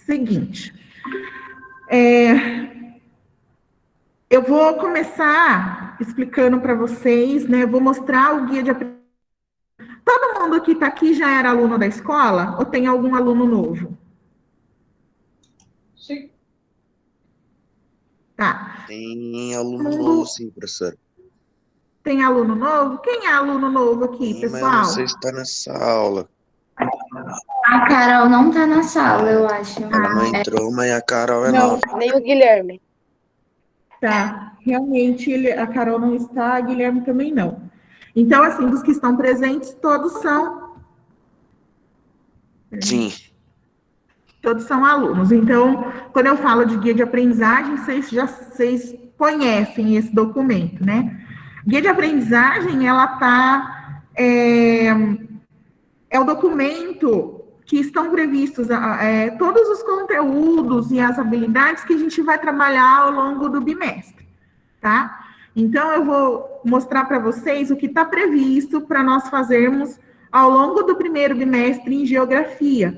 Seguinte, eu vou começar explicando para vocês, né? Vou mostrar o guia de aprendizagem. Todo mundo que está aqui já era aluno da escola ou tem algum aluno novo? Sim. Tá. Tem aluno novo, sim, professor. Tem aluno novo? Quem é aluno novo aqui, Sim, pessoal? mas eu não sei se está nessa aula. A Carol não tá na sala, eu acho. Ela não entrou, mas a Carol é Não. nova. Nem o Guilherme. Tá. Realmente, a Carol não está, a Guilherme também não. Então, assim, dos que estão presentes, todos são... Sim. Todos são alunos. Então, quando eu falo de guia de aprendizagem, vocês conhecem esse documento, né? Guia de aprendizagem, é o documento que estão previstos todos os conteúdos e as habilidades que a gente vai trabalhar ao longo do bimestre, tá? Então, eu vou mostrar para vocês o que está previsto para nós fazermos ao longo do primeiro bimestre em geografia.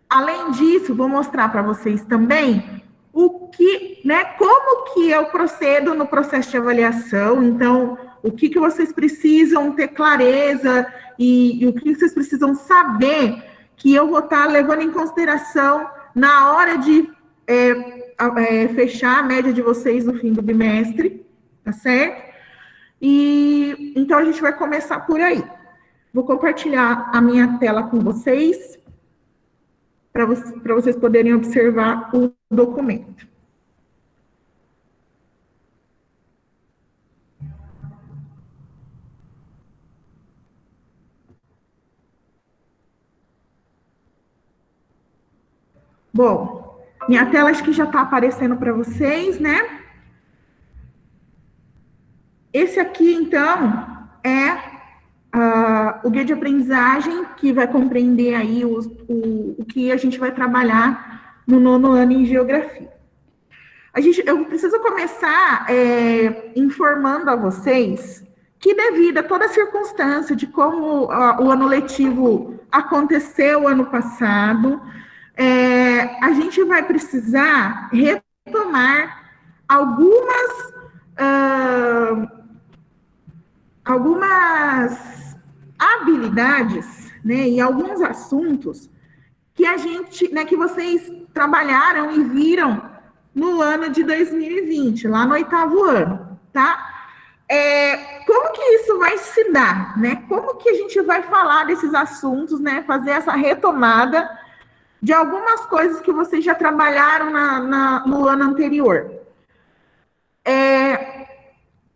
Além disso, vou mostrar para vocês também como que eu procedo no processo de avaliação. Então, o que vocês precisam ter clareza e o que vocês precisam saber que eu vou estar levando em consideração na hora de fechar a média de vocês no fim do bimestre, tá certo? E então a gente vai começar por aí. Vou compartilhar a minha tela com vocês, para vocês poderem observar o documento. Bom, minha tela acho que já está aparecendo para vocês, né? Esse aqui, então, é o guia de aprendizagem, que vai compreender aí o que a gente vai trabalhar no 9º ano em geografia. Eu preciso começar informando a vocês que, devido a toda a circunstância de como o ano letivo aconteceu ano passado, a gente vai precisar retomar algumas habilidades, né, e alguns assuntos que que vocês trabalharam e viram no ano de 2020, lá no 8º ano, tá? Como que isso vai se dar, né? Como que a gente vai falar desses assuntos, né? Fazer essa retomada de algumas coisas que vocês já trabalharam no ano anterior.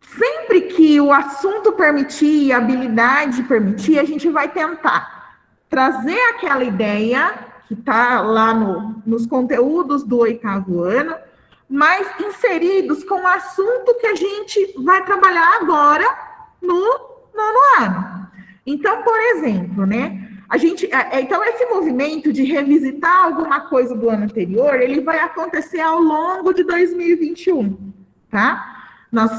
Sempre que o assunto permitir, a habilidade permitir, a gente vai tentar trazer aquela ideia que está lá nos conteúdos do 8º ano, mas inseridos com o assunto que a gente vai trabalhar agora no 9º ano. Então, por exemplo, né? Então, esse movimento de revisitar alguma coisa do ano anterior, ele vai acontecer ao longo de 2021, tá? Nós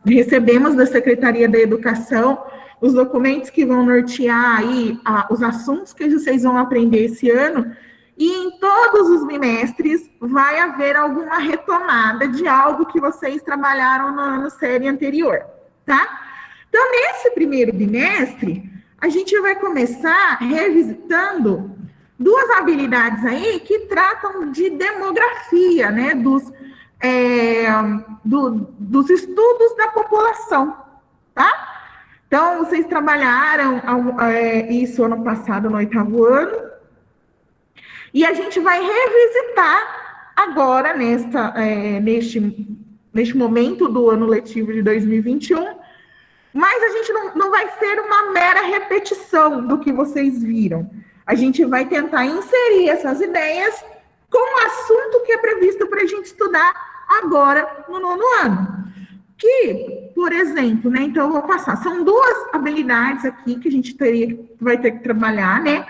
recebemos da Secretaria da Educação os documentos que vão nortear aí os assuntos que vocês vão aprender esse ano, e em todos os bimestres vai haver alguma retomada de algo que vocês trabalharam no ano série anterior, tá? Então, nesse primeiro bimestre, a gente vai começar revisitando duas habilidades aí que tratam de demografia, né, dos estudos da população, tá? Então, vocês trabalharam isso ano passado, no 8º ano, e a gente vai revisitar agora, neste momento do ano letivo de 2021, mas a gente não vai ser uma mera repetição do que vocês viram. A gente vai tentar inserir essas ideias com o assunto que é previsto para a gente estudar agora no 9º ano. Que, por exemplo, né, então eu vou passar, são duas habilidades aqui que a gente vai ter que trabalhar, né,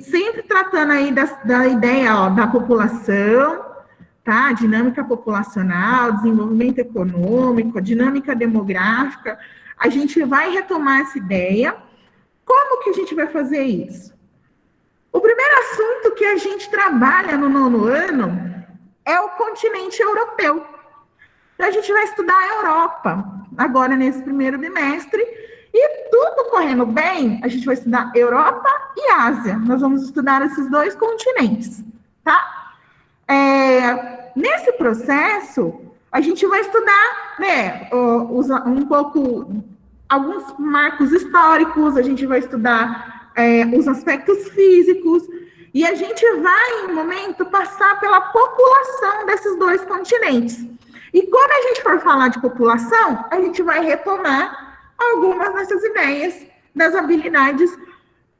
sempre tratando aí da ideia da população, tá, dinâmica populacional, desenvolvimento econômico, dinâmica demográfica. A gente vai retomar essa ideia. Como que a gente vai fazer isso? O primeiro assunto que que a gente trabalha no 9º ano é o continente europeu. Então, a gente vai estudar a Europa, agora nesse primeiro bimestre, e tudo correndo bem, a gente vai estudar Europa e Ásia. Nós vamos estudar esses 2 continentes, tá? Nesse processo, a gente vai estudar, né, um pouco, alguns marcos históricos, a gente vai estudar os aspectos físicos, e a gente vai, em um momento, passar pela população desses 2 continentes. E quando a gente for falar de população, a gente vai retomar algumas dessas ideias, das habilidades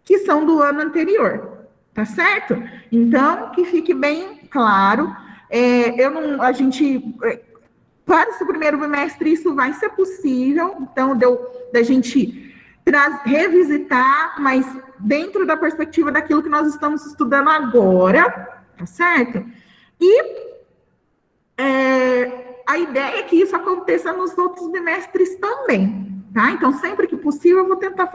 que são do ano anterior, tá certo? Então, que fique bem claro, para esse primeiro bimestre isso vai ser possível, então da gente revisitar, mas dentro da perspectiva daquilo que nós estamos estudando agora, tá certo? E a ideia é que isso aconteça nos outros bimestres também, tá? Então, sempre que possível, eu vou tentar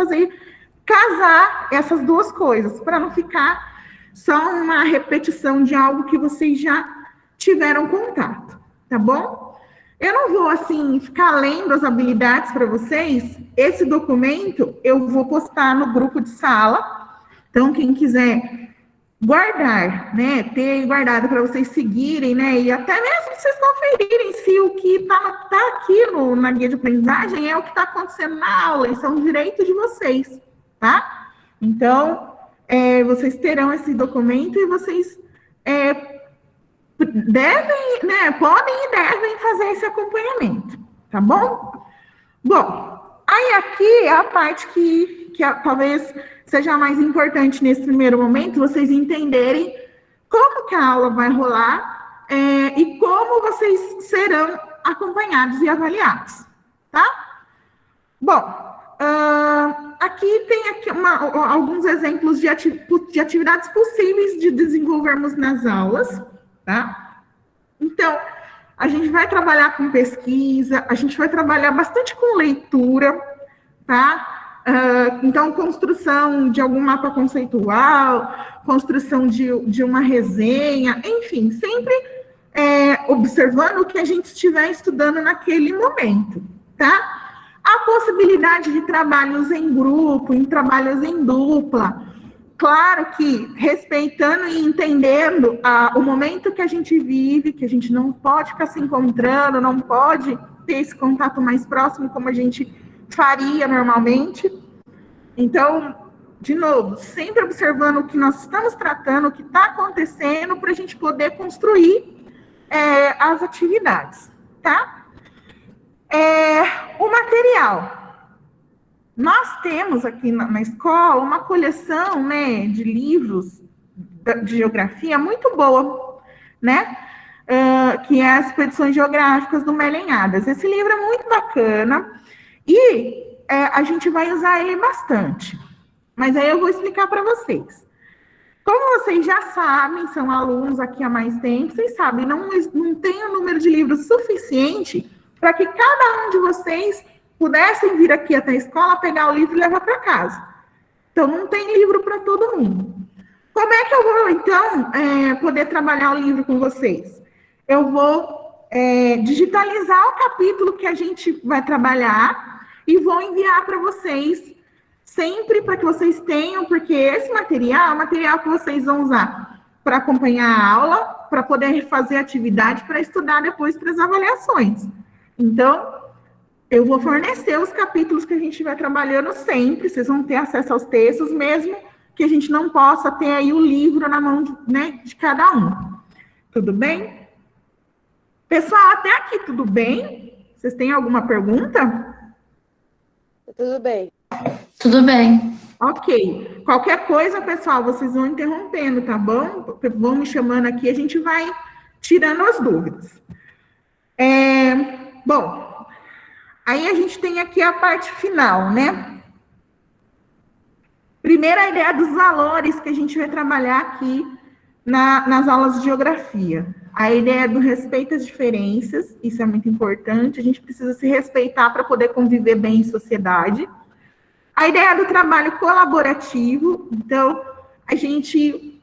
casar essas 2 coisas, para não ficar só uma repetição de algo que vocês já tiveram contato, tá bom? Eu não vou, assim, ficar lendo as habilidades para vocês. Esse documento eu vou postar no grupo de sala. Então, quem quiser guardar, né, ter guardado para vocês seguirem, né, e até mesmo vocês conferirem se o que está aqui na guia de aprendizagem é o que está acontecendo na aula, isso é um direito de vocês, tá? Então, vocês terão esse documento e vocês devem, né, podem e devem fazer esse acompanhamento, tá bom? Bom, aí aqui é a parte que talvez seja a mais importante nesse primeiro momento, vocês entenderem como que a aula vai rolar e como vocês serão acompanhados e avaliados, tá? Bom, aqui tem alguns exemplos de atividades possíveis de desenvolvermos nas aulas, tá? Então, a gente vai trabalhar com pesquisa, a gente vai trabalhar bastante com leitura, tá? Então, construção de algum mapa conceitual, construção de uma resenha, enfim, sempre observando o que a gente estiver estudando naquele momento, tá? A possibilidade de trabalhos em grupo, em trabalhos em dupla, claro que respeitando e entendendo o momento que a gente vive, que a gente não pode ficar se encontrando, não pode ter esse contato mais próximo como a gente faria normalmente. Então, de novo, sempre observando o que nós estamos tratando, o que está acontecendo, para a gente poder construir as atividades, tá? O material. Nós temos aqui na escola uma coleção, né, de livros de geografia muito boa, né? Que é as Expedições Geográficas do Melenhadas. Esse livro é muito bacana e a gente vai usar ele bastante. Mas aí eu vou explicar para vocês. Como vocês já sabem, são alunos aqui há mais tempo, vocês sabem, não tem um número de livros suficiente para que cada um de vocês pudessem vir aqui até a escola, pegar o livro e levar para casa. Então, não tem livro para todo mundo. Como é que eu vou, então, poder trabalhar o livro com vocês? Eu vou digitalizar o capítulo que a gente vai trabalhar e vou enviar para vocês, sempre para que vocês tenham, porque esse material é o material que vocês vão usar para acompanhar a aula, para poder fazer atividade, para estudar depois para as avaliações. Então, eu vou fornecer os capítulos que a gente vai trabalhando sempre, vocês vão ter acesso aos textos, mesmo que a gente não possa ter aí o livro na mão de cada um. Tudo bem? Pessoal, até aqui tudo bem? Vocês têm alguma pergunta? Tudo bem. Tudo bem. Ok. Qualquer coisa, pessoal, vocês vão interrompendo, tá bom? Vão me chamando aqui, a gente vai tirando as dúvidas. Bom, aí a gente tem aqui a parte final, né? Primeira ideia dos valores que a gente vai trabalhar aqui nas aulas de geografia. A ideia do respeito às diferenças, isso é muito importante, a gente precisa se respeitar para poder conviver bem em sociedade. A ideia do trabalho colaborativo, então, a gente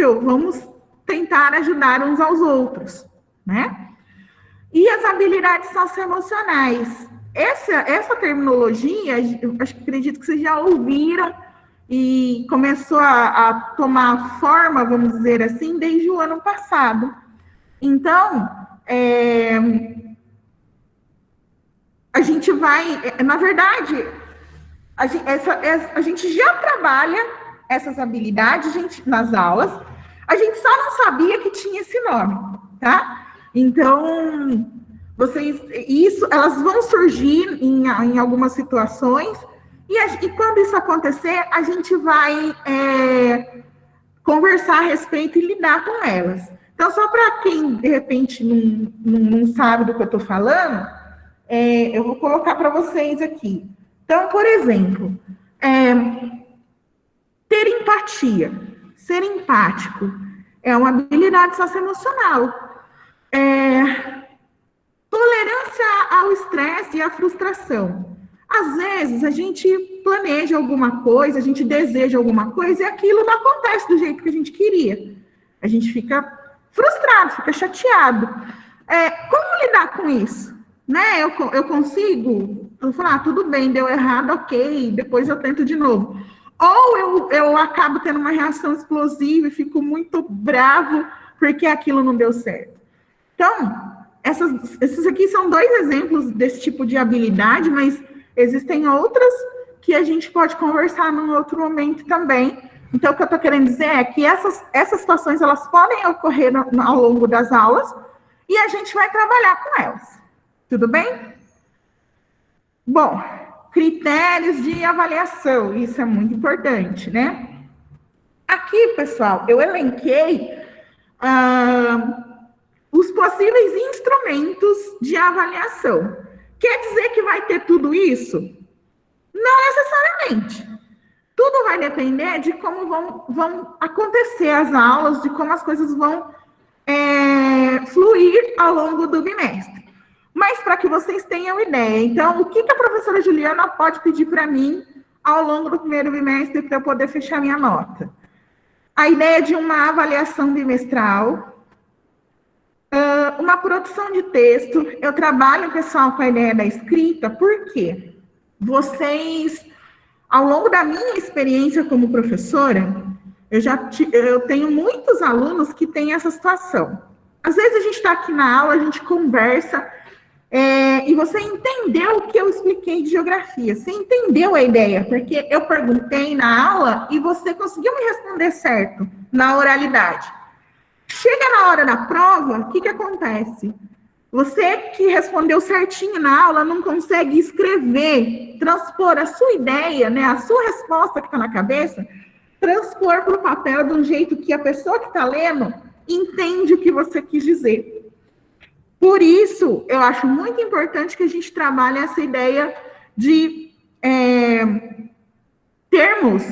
possível, vamos tentar ajudar uns aos outros, né? E as habilidades socioemocionais. Essa terminologia, acredito que vocês já ouviram e começou a tomar forma, vamos dizer assim, desde o ano passado. Então, a gente vai, na verdade, a gente já trabalha essas habilidades nas aulas, a gente só não sabia que tinha esse nome, tá? Então, elas vão surgir em algumas situações, e quando isso acontecer, a gente vai conversar a respeito e lidar com elas. Então, só para quem, de repente, não sabe do que eu estou falando, eu vou colocar para vocês aqui. Então, por exemplo, ter empatia, ser empático, é uma habilidade socioemocional. Tolerância ao estresse e à frustração. Às vezes, a gente planeja alguma coisa, a gente deseja alguma coisa, e aquilo não acontece do jeito que a gente queria. A gente fica frustrado, fica chateado. Como lidar com isso? Né? Eu consigo falar, tudo bem, deu errado, ok, depois eu tento de novo. Ou eu acabo tendo uma reação explosiva e fico muito bravo porque aquilo não deu certo. Então, esses aqui são 2 exemplos desse tipo de habilidade, mas existem outras que a gente pode conversar num outro momento também. Então, o que eu estou querendo dizer é que essas situações, elas podem ocorrer ao longo das aulas e a gente vai trabalhar com elas. Tudo bem? Bom, critérios de avaliação, isso é muito importante, né? Aqui, pessoal, eu elenquei os possíveis instrumentos de avaliação. Quer dizer que vai ter tudo isso? Não necessariamente. Tudo vai depender de como vão acontecer as aulas, de como as coisas vão fluir ao longo do bimestre. Mas para que vocês tenham ideia, então, o que a professora Juliana pode pedir para mim ao longo do primeiro bimestre para eu poder fechar minha nota? A ideia de uma avaliação bimestral, uma produção de texto. Eu trabalho, pessoal, com a ideia da escrita, porque vocês, ao longo da minha experiência como professora, eu tenho muitos alunos que têm essa situação. Às vezes a gente está aqui na aula, a gente conversa, e você entendeu o que eu expliquei de geografia, você entendeu a ideia, porque eu perguntei na aula e você conseguiu me responder certo na oralidade. Chega na hora da prova, o que acontece? Você que respondeu certinho na aula não consegue escrever, transpor a sua ideia, né, a sua resposta que está na cabeça, transpor para o papel de um jeito que a pessoa que está lendo entende o que você quis dizer. Por isso, eu acho muito importante que a gente trabalhe essa ideia de termos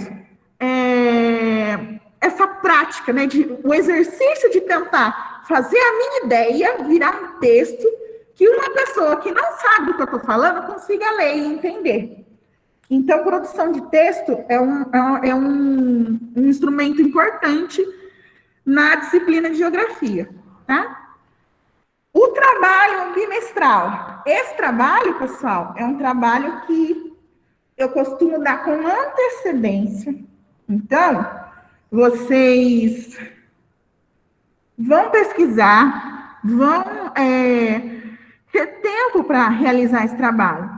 essa prática, né, o exercício de tentar fazer a minha ideia virar um texto que uma pessoa que não sabe do que eu estou falando consiga ler e entender. Então, produção de texto é um instrumento importante na disciplina de geografia, tá? O trabalho bimestral. Esse trabalho, pessoal, é um trabalho que eu costumo dar com antecedência. Então, vocês vão pesquisar, vão ter tempo para realizar esse trabalho.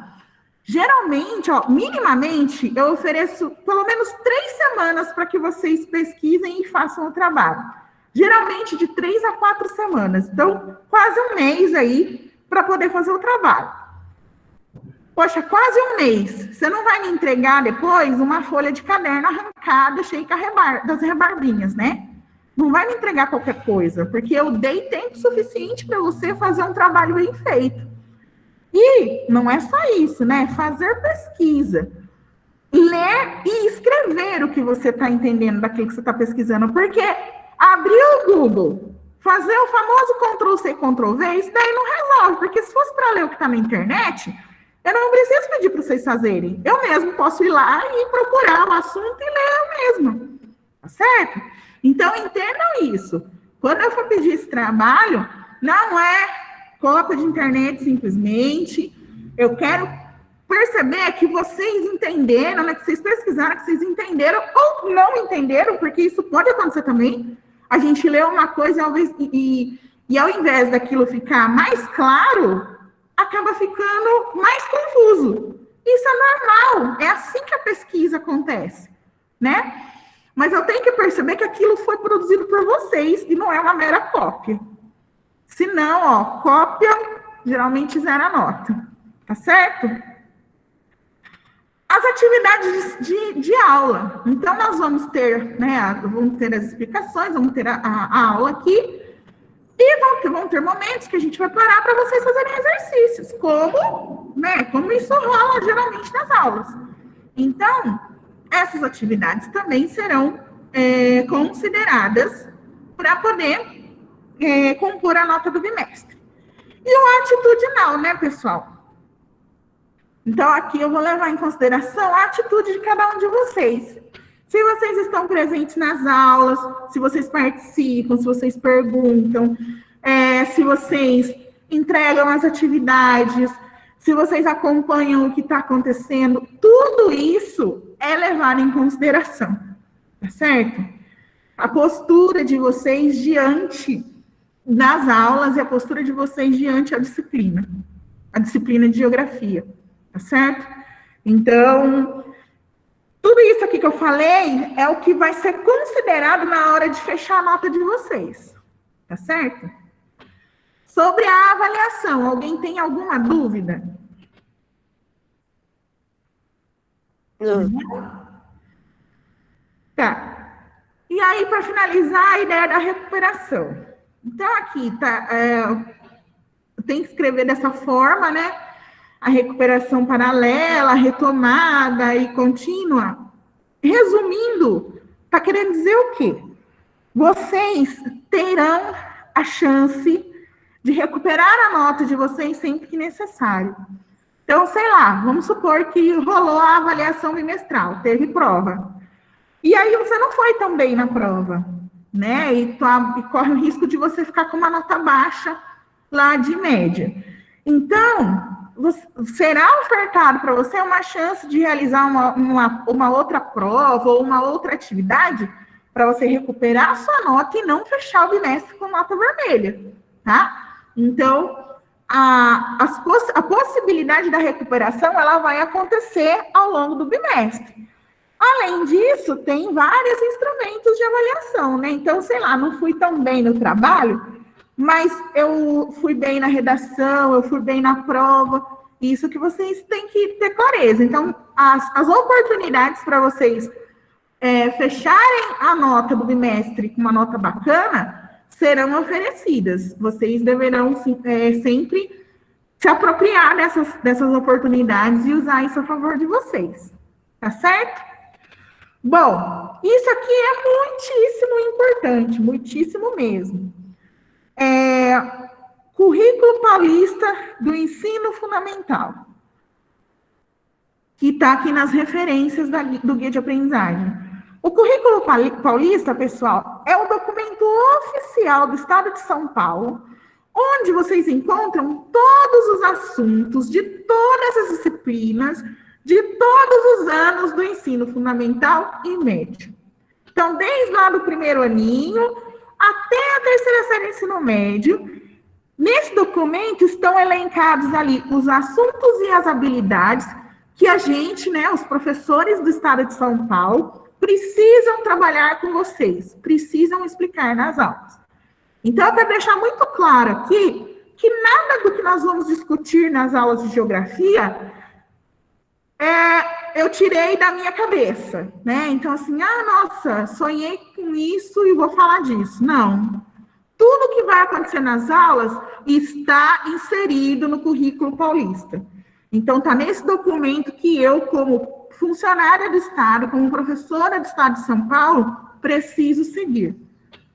Geralmente, minimamente, eu ofereço pelo menos 3 semanas para que vocês pesquisem e façam o trabalho. Geralmente de 3 a 4 semanas. Então, quase um mês aí para poder fazer o trabalho. Poxa, quase um mês. Você não vai me entregar depois uma folha de caderno arrancada, cheia das rebarbinhas, né? Não vai me entregar qualquer coisa, porque eu dei tempo suficiente para você fazer um trabalho bem feito. E não é só isso, né? Fazer pesquisa. Ler e escrever o que você está entendendo daquilo que você está pesquisando, porque abrir o Google, fazer o famoso Ctrl+C, Ctrl+V, isso daí não resolve, porque se fosse para ler o que está na internet, eu não preciso pedir para vocês fazerem. Eu mesmo posso ir lá e procurar o assunto e ler eu mesma. Tá certo? Então, entendam isso. Quando eu for pedir esse trabalho, não é cópia de internet simplesmente. Eu quero perceber que vocês entenderam, né, que vocês pesquisaram, que vocês entenderam ou não entenderam, porque isso pode acontecer também. A gente lê uma coisa e ao invés daquilo ficar mais claro, acaba ficando mais confuso. Isso é normal, é assim que a pesquisa acontece, né? Mas eu tenho que perceber que aquilo foi produzido por vocês e não é uma mera cópia. Se não, ó, cópia geralmente zera nota, tá certo? As atividades de aula. Então, nós vamos ter, né, vamos ter as explicações, vamos ter a aula aqui, e vão ter momentos que a gente vai parar para vocês fazerem exercícios, como isso rola geralmente nas aulas. Então, essas atividades também serão consideradas para poder compor a nota do bimestre. E o atitudinal, né, pessoal? Então, aqui eu vou levar em consideração a atitude de cada um de vocês. Se vocês estão presentes nas aulas, se vocês participam, se vocês perguntam, se vocês entregam as atividades, se vocês acompanham o que está acontecendo, tudo isso é levado em consideração, tá certo? A postura de vocês diante das aulas e a postura de vocês diante a disciplina de geografia, tá certo? Então, tudo isso aqui que eu falei é o que vai ser considerado na hora de fechar a nota de vocês, tá certo? Sobre a avaliação, alguém tem alguma dúvida? Não. Tá. E aí, para finalizar, a ideia da recuperação. Então, aqui, tá, tem que escrever dessa forma, né? A recuperação paralela, retomada e contínua. Resumindo, está querendo dizer o quê? Vocês terão a chance de recuperar a nota de vocês sempre que necessário. Então, sei lá, vamos supor que rolou a avaliação bimestral, teve prova. E aí você não foi tão bem na prova, né? E corre o risco de você ficar com uma nota baixa lá de média. Então, será ofertado para você uma chance de realizar uma outra prova ou uma outra atividade para você recuperar a sua nota e não fechar o bimestre com nota vermelha, tá? Então, a possibilidade da recuperação, ela vai acontecer ao longo do bimestre. Além disso, tem vários instrumentos de avaliação, né? Então, sei lá, não fui tão bem no trabalho, mas eu fui bem na redação, eu fui bem na prova, isso que vocês têm que ter clareza. Então, as oportunidades para vocês fecharem a nota do bimestre com uma nota bacana serão oferecidas. Vocês deverão sempre se apropriar dessas oportunidades e usar isso a favor de vocês. Tá certo? Bom, isso aqui é muitíssimo importante, muitíssimo mesmo. Currículo Paulista do Ensino Fundamental, que está aqui nas referências do Guia de Aprendizagem. O Currículo Paulista, pessoal, é o documento oficial do Estado de São Paulo, onde vocês encontram todos os assuntos de todas as disciplinas, de todos os anos do ensino fundamental e médio. Então, desde lá do primeiro aninho até a terceira série do ensino médio, nesse documento estão elencados ali os assuntos e as habilidades que a gente, né, os professores do Estado de São Paulo, precisam trabalhar com vocês, precisam explicar nas aulas. Então, eu quero deixar muito claro aqui que nada do que nós vamos discutir nas aulas de geografia eu tirei da minha cabeça, né? Então, assim, nossa, sonhei com isso e vou falar disso. Não. Tudo que vai acontecer nas aulas está inserido no Currículo Paulista. Então, está nesse documento que eu, como funcionária do Estado, como professora do Estado de São Paulo, preciso seguir,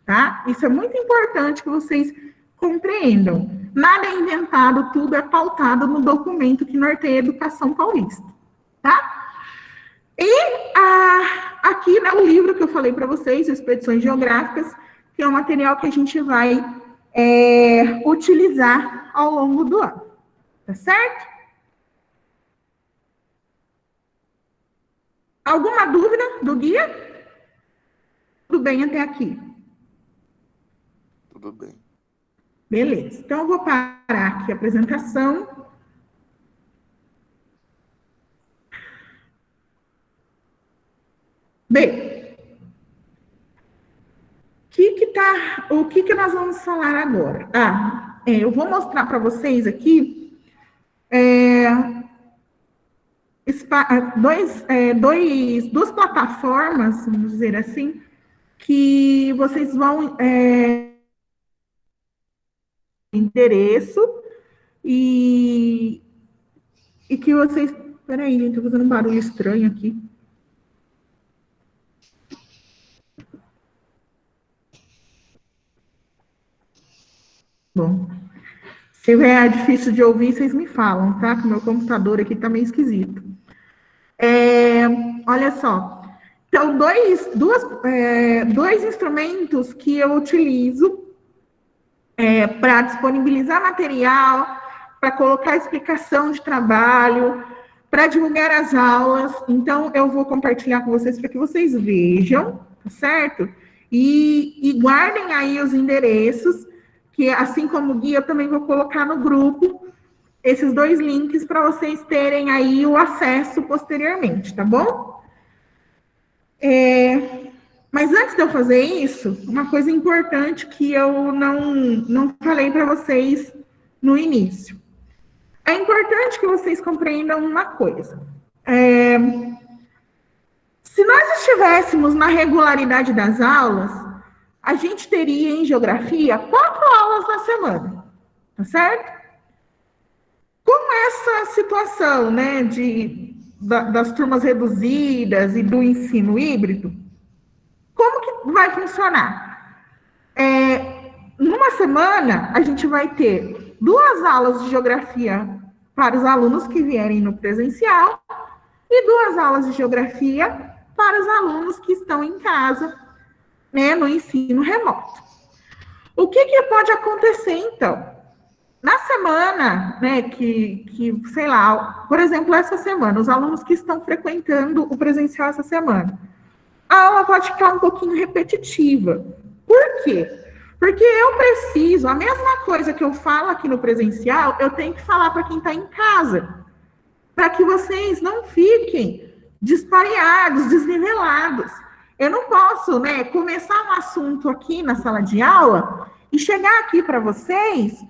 tá? Isso é muito importante que vocês compreendam. Nada é inventado, tudo é pautado no documento que norteia a educação paulista, tá? Aqui, né, o livro que eu falei para vocês, Expedições Geográficas, que é um material que a gente vai utilizar ao longo do ano. Tá certo? Alguma dúvida do guia? Tudo bem até aqui? Tudo bem. Beleza. Então, eu vou parar aqui a apresentação. Bem, o que nós vamos falar agora? Eu vou mostrar para vocês aqui duas plataformas, vamos dizer assim, que vocês vão endereço e que vocês... Peraí, gente, tô fazendo um barulho estranho aqui. Bom, se é difícil de ouvir, vocês me falam, tá? Que o meu computador aqui tá meio esquisito. Olha só. Então, dois instrumentos que eu utilizo para disponibilizar material, para colocar explicação de trabalho, para divulgar as aulas. Então, eu vou compartilhar com vocês para que vocês vejam, tá certo? E guardem aí os endereços, que assim como o guia, eu também vou colocar no grupo esses dois links para vocês terem aí o acesso posteriormente, tá bom? Mas antes de eu fazer isso, uma coisa importante que eu não falei para vocês no início. É importante que vocês compreendam uma coisa. Se nós estivéssemos na regularidade das aulas, a gente teria em geografia 4 aulas na semana, tá certo? Com essa situação, né, das turmas reduzidas e do ensino híbrido, como que vai funcionar? Numa semana, a gente vai ter 2 aulas de geografia para os alunos que vierem no presencial e 2 aulas de geografia para os alunos que estão em casa, né, no ensino remoto. O que pode acontecer, então? Na semana, né, sei lá, por exemplo, essa semana, os alunos que estão frequentando o presencial essa semana, a aula pode ficar um pouquinho repetitiva. Por quê? Porque eu preciso, a mesma coisa que eu falo aqui no presencial, eu tenho que falar para quem está em casa, para que vocês não fiquem dispareados, desnivelados. Eu não posso, né, começar um assunto aqui na sala de aula e chegar aqui para vocês,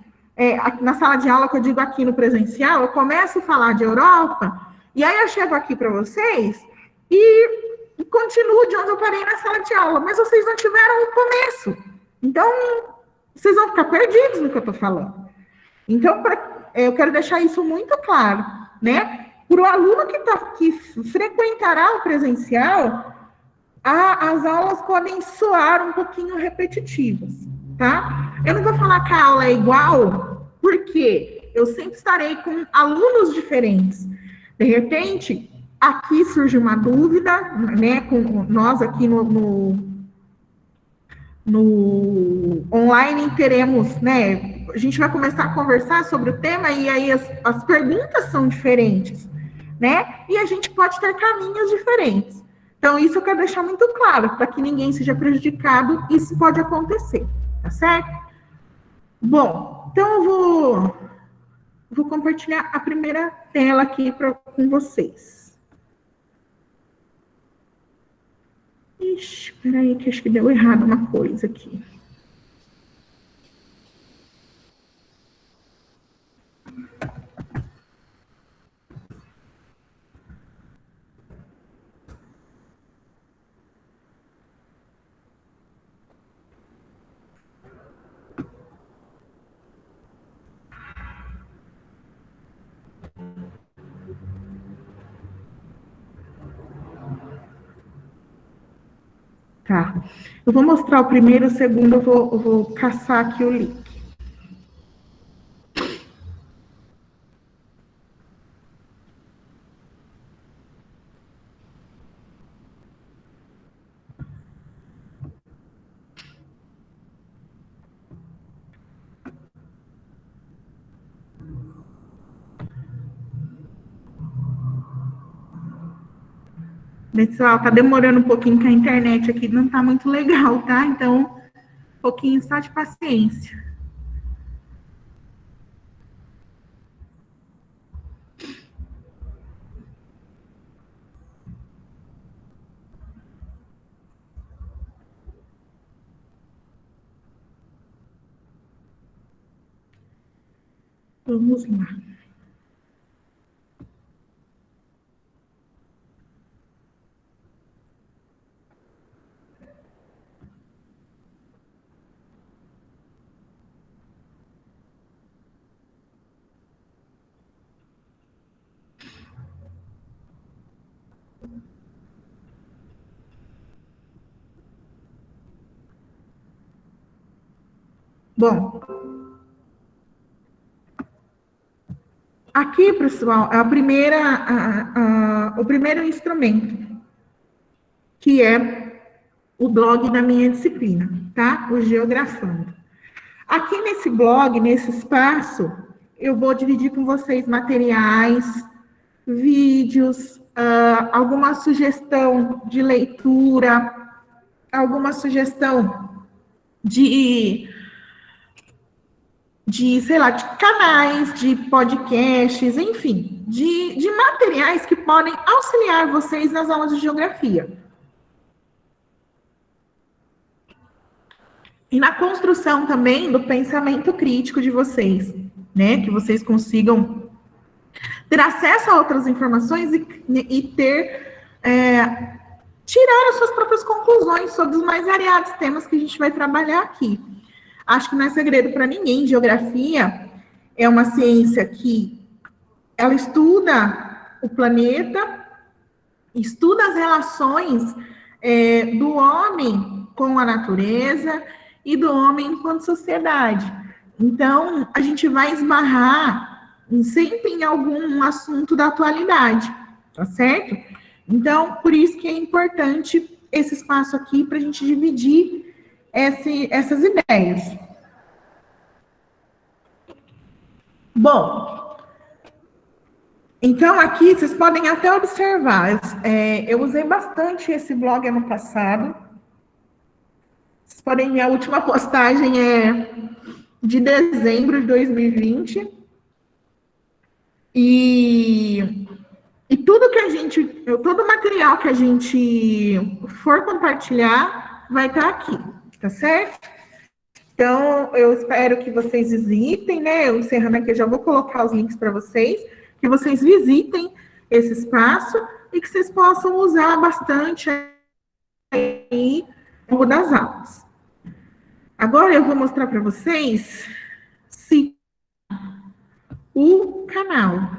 na sala de aula que eu digo aqui no presencial, eu começo a falar de Europa, e aí eu chego aqui para vocês e continuo de onde eu parei na sala de aula, mas vocês não tiveram o começo. Então, vocês vão ficar perdidos no que eu estou falando. Então, eu quero deixar isso muito claro, né? Para o aluno que frequentará o presencial, as aulas podem soar um pouquinho repetitivas, tá? Eu não vou falar que a aula é igual, porque eu sempre estarei com alunos diferentes. De repente, aqui surge uma dúvida, né? Com nós aqui no online teremos, né? A gente vai começar a conversar sobre o tema e aí as perguntas são diferentes, né? E a gente pode ter caminhos diferentes. Então, isso eu quero deixar muito claro, para que ninguém seja prejudicado, isso pode acontecer, tá certo? Bom, então eu vou compartilhar a primeira tela aqui com vocês. Ixi, peraí, que acho que deu errado uma coisa aqui. Tá. Eu vou mostrar o primeiro, o segundo eu vou caçar aqui o link. Pessoal, tá demorando um pouquinho, que a internet aqui não tá muito legal, tá? Então, um pouquinho só de paciência. Vamos lá. Bom, aqui, pessoal, é o primeiro instrumento, que é o blog da minha disciplina, tá? O Geografando. Aqui nesse blog, nesse espaço, eu vou dividir com vocês materiais, vídeos, alguma sugestão de leitura, alguma sugestão sei lá, de canais, de podcasts, enfim, de materiais que podem auxiliar vocês nas aulas de geografia. E na construção também do pensamento crítico de vocês, né? Que vocês consigam ter acesso a outras informações e tirar as suas próprias conclusões sobre os mais variados temas que a gente vai trabalhar aqui. Acho que não é segredo para ninguém, geografia é uma ciência que ela estuda o planeta, estuda as relações do homem com a natureza e do homem enquanto sociedade. Então, a gente vai esbarrar sempre em algum assunto da atualidade, tá certo? Então, por isso que é importante esse espaço aqui para a gente dividir essas ideias. Bom, então aqui vocês podem até observar, eu usei bastante esse blog ano passado. Vocês podem ver, a última postagem é de dezembro de 2020. E tudo que todo o material que a gente for compartilhar vai estar aqui, tá certo? Então, eu espero que vocês visitem, né? Eu encerrando aqui, eu já vou colocar os links para vocês, que vocês visitem esse espaço e que vocês possam usar bastante aí ao longo das aulas. Agora eu vou mostrar para vocês o canal.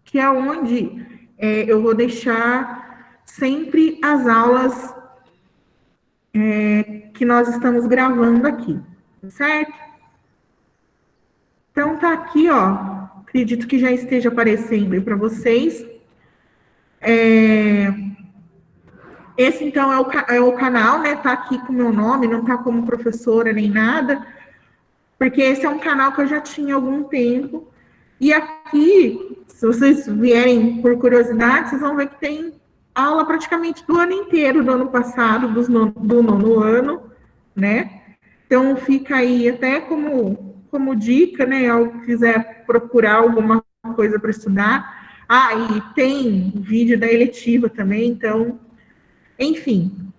Que é onde eu vou deixar sempre as aulas que nós estamos gravando aqui, certo? Então, tá aqui, ó. Acredito que já esteja aparecendo aí para vocês. Esse, então, é o canal, né? Tá aqui com o meu nome, não tá como professora nem nada, porque esse é um canal que eu já tinha há algum tempo. E aqui, se vocês vierem por curiosidade, vocês vão ver que tem aula praticamente do ano inteiro, do ano passado, do nono ano, né? Então, fica aí até como dica, né? Ao quiser procurar alguma coisa para estudar. E tem vídeo da eletiva também, então, enfim.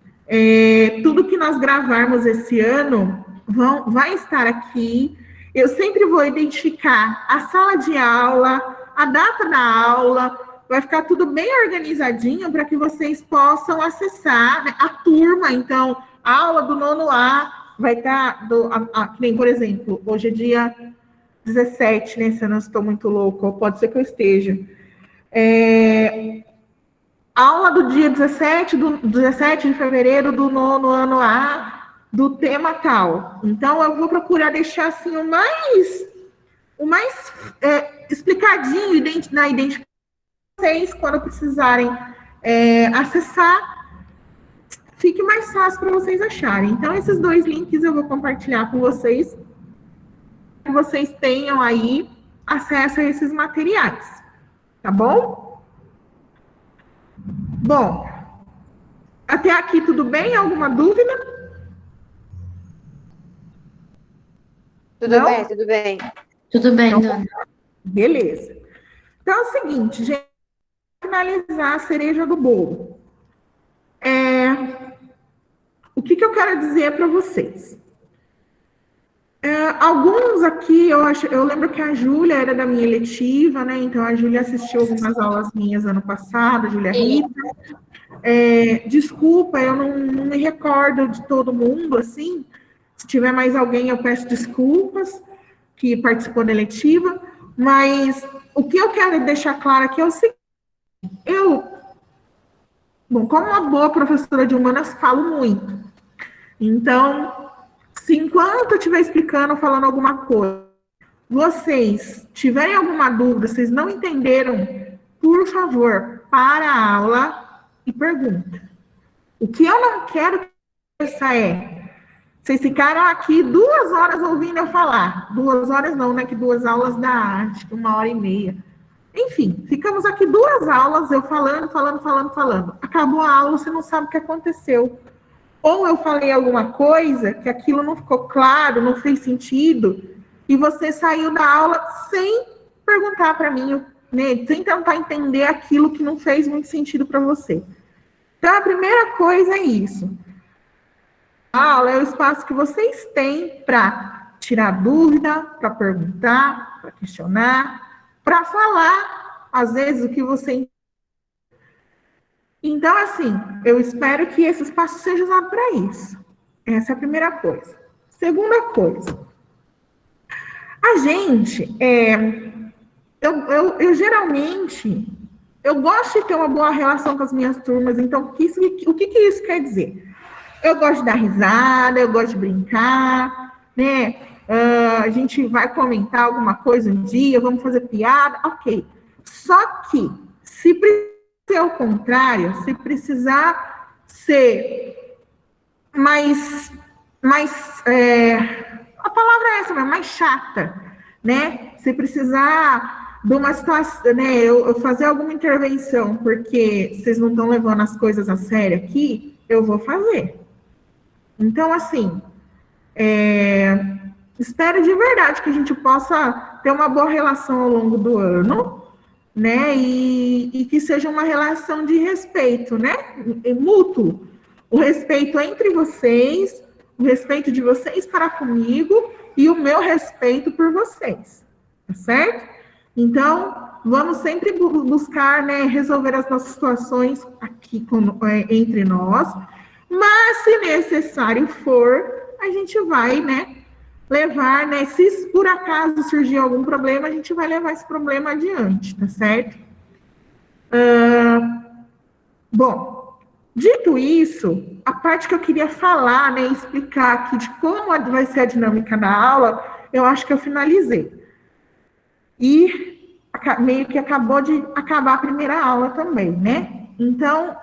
Tudo que nós gravarmos esse ano vai estar aqui. Eu sempre vou identificar a sala de aula, a data da aula, vai ficar tudo bem organizadinho para que vocês possam acessar, né, a turma. Então, a aula do nono A vai estar, nem, por exemplo, hoje é dia 17, né, se eu não estou muito louco, ou pode ser que eu esteja. Aula do dia 17 de fevereiro do nono ano A, do tema tal. Então, eu vou procurar deixar assim o mais explicadinho na identificação de vocês, quando precisarem acessar, fique mais fácil para vocês acharem. Então, esses dois links eu vou compartilhar com vocês que vocês tenham aí acesso a esses materiais, tá bom? Bom, até aqui tudo bem? Alguma dúvida? Tudo Não? bem, tudo bem. Tudo bem, Então, dona. beleza. Então é o seguinte, gente, finalizar a cereja do bolo. O que eu quero dizer para vocês? Alguns aqui, eu lembro que a Júlia era da minha eletiva, né? Então a Júlia assistiu algumas aulas minhas ano passado, a Júlia Rita. Desculpa, eu não me recordo de todo mundo, assim. Se tiver mais alguém, eu peço desculpas que participou da eletiva. Mas o que eu quero deixar claro aqui é o seguinte: bom, como uma boa professora de humanas, falo muito. Então, se enquanto eu estiver explicando, falando alguma coisa, vocês tiverem alguma dúvida, vocês não entenderam, por favor, para a aula e pergunta. O que eu não quero que vocês ficaram aqui 2 horas ouvindo eu falar. 2 horas não, né? Que 2 aulas dá arte, 1h30. Enfim, ficamos aqui 2 aulas, eu falando. Acabou a aula, você não sabe o que aconteceu. Ou eu falei alguma coisa que aquilo não ficou claro, não fez sentido, e você saiu da aula sem perguntar para mim, né, sem tentar entender aquilo que não fez muito sentido para você. Então, a primeira coisa é isso. A aula é o espaço que vocês têm para tirar dúvida, para perguntar, para questionar, para falar, às vezes, o que você. Então, assim, eu espero que esse espaço seja usado para isso. Essa é a primeira coisa. Segunda coisa, a gente, eu geralmente, eu gosto de ter uma boa relação com as minhas turmas, então, o que isso quer dizer? Eu gosto de dar risada, eu gosto de brincar, né? A gente vai comentar alguma coisa um dia, vamos fazer piada, ok. Só que, se ser ao contrário, se precisar ser mais a palavra é essa, mais chata, né? Se precisar de uma situação, né? Eu fazer alguma intervenção porque vocês não estão levando as coisas a sério aqui, eu vou fazer. Então, assim, espero de verdade que a gente possa ter uma boa relação ao longo do ano, né? E que seja uma relação de respeito, né? Mútuo. O respeito entre vocês, o respeito de vocês para comigo e o meu respeito por vocês, tá certo? Então, vamos sempre buscar, né, resolver as nossas situações aqui entre nós, mas se necessário for, a gente vai, né, levar, né, se por acaso surgir algum problema, a gente vai levar esse problema adiante, tá certo? Bom, dito isso, a parte que eu queria falar, né, explicar aqui de como vai ser a dinâmica da aula, eu acho que eu finalizei. E meio que acabou de acabar a primeira aula também, né? Então,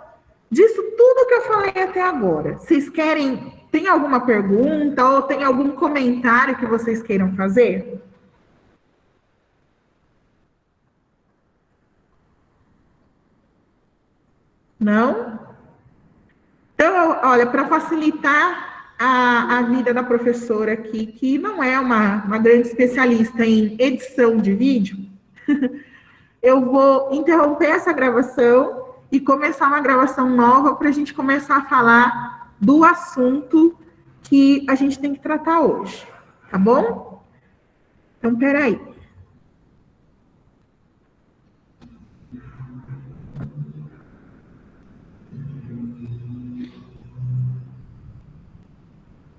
disso tudo que eu falei até agora, vocês tem alguma pergunta ou tem algum comentário que vocês queiram fazer? Não? Então, olha, para facilitar a vida da professora aqui, que não é uma grande especialista em edição de vídeo, eu vou interromper essa gravação e começar uma gravação nova para a gente começar a falar do assunto que a gente tem que tratar hoje, tá bom? Então, peraí.